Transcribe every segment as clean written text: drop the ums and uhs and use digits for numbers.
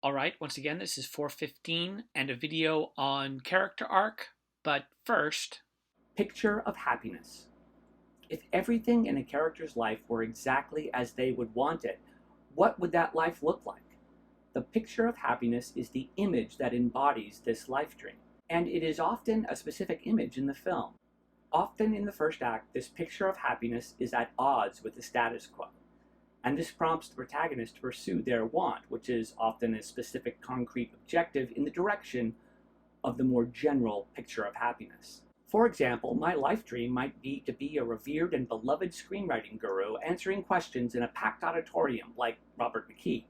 All right, once again, this is 415 and a video on character arc. But first, Picture of happiness. If everything in a character's life were exactly as they would want it, what would that life look like? The picture of happiness is the image that embodies this life dream, and it is often a specific image in the film. Often in the first act, this picture of happiness is at odds with the status quo, and this prompts the protagonist to pursue their want, which is often a specific concrete objective in the direction of the more general picture of happiness. For example, my life dream might be to be a revered and beloved screenwriting guru answering questions in a packed auditorium like Robert McKee.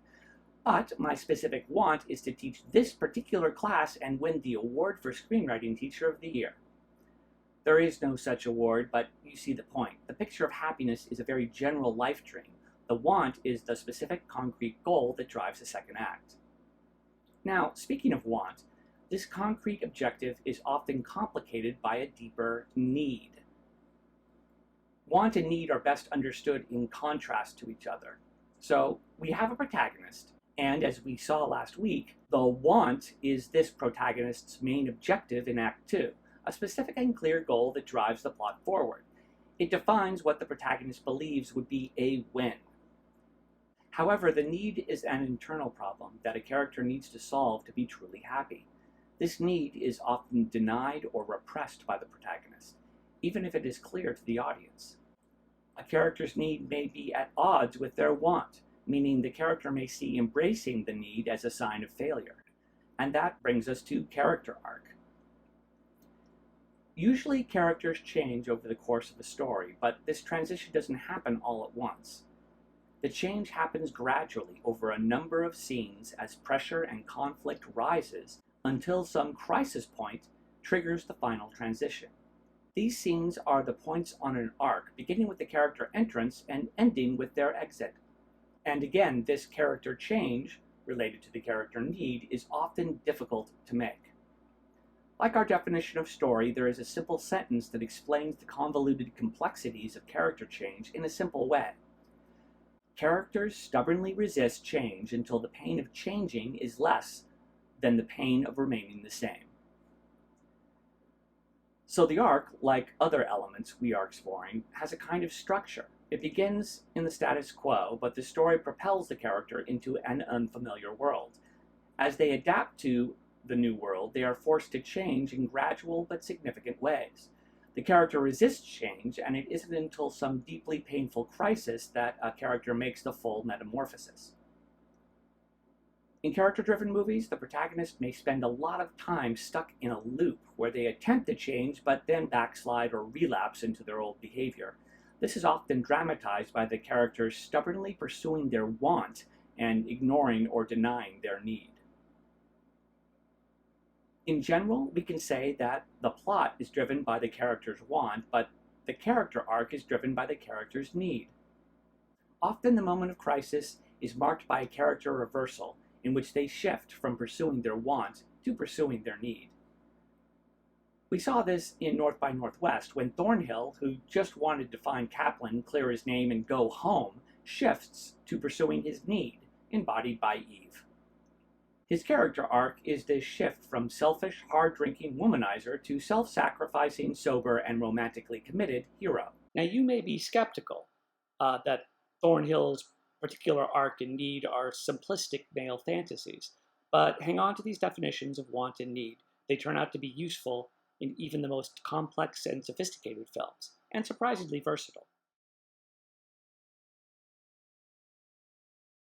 But my specific want is to teach this particular class and win the award for Screenwriting Teacher of the Year. There is no such award, but you see the point. The picture of happiness is a very general life dream. The want is the specific concrete goal that drives the second act. Now, speaking of want, this concrete objective is often complicated by a deeper need. Want and need are best understood in contrast to each other. So, we have a protagonist, and as we saw last week, the want is this protagonist's main objective in Act 2, a specific and clear goal that drives the plot forward. It defines what the protagonist believes would be a win. However, the need is an internal problem that a character needs to solve to be truly happy. This need is often denied or repressed by the protagonist, even if it is clear to the audience. A character's need may be at odds with their want, meaning the character may see embracing the need as a sign of failure. And that brings us to character arc. Usually characters change over the course of a story, but this transition doesn't happen all at once. The change happens gradually over a number of scenes as pressure and conflict rises until some crisis point triggers the final transition. These scenes are the points on an arc, beginning with the character entrance and ending with their exit. And again, this character change, related to the character need, is often difficult to make. Like our definition of story, there is a simple sentence that explains the convoluted complexities of character change in a simple way. Characters stubbornly resist change until the pain of changing is less than the pain of remaining the same. So the arc, like other elements we are exploring, has a kind of structure. It begins in the status quo, but the story propels the character into an unfamiliar world. As they adapt to the new world, they are forced to change in gradual but significant ways. The character resists change, and it isn't until some deeply painful crisis that a character makes the full metamorphosis. In character-driven movies, the protagonist may spend a lot of time stuck in a loop where they attempt to change but then backslide or relapse into their old behavior. This is often dramatized by the characters stubbornly pursuing their want and ignoring or denying their need. In general, we can say that the plot is driven by the character's want, but the character arc is driven by the character's need. Often the moment of crisis is marked by a character reversal in which they shift from pursuing their want to pursuing their need. We saw this in North by Northwest when Thornhill, who just wanted to find Kaplan, clear his name, and go home, shifts to pursuing his need, embodied by Eve. His character arc is this shift from selfish, hard-drinking womanizer to self-sacrificing, sober, and romantically committed hero. Now, you may be skeptical that Thornhill's particular arc and need are simplistic male fantasies, but hang on to these definitions of want and need. They turn out to be useful in even the most complex and sophisticated films, and surprisingly versatile.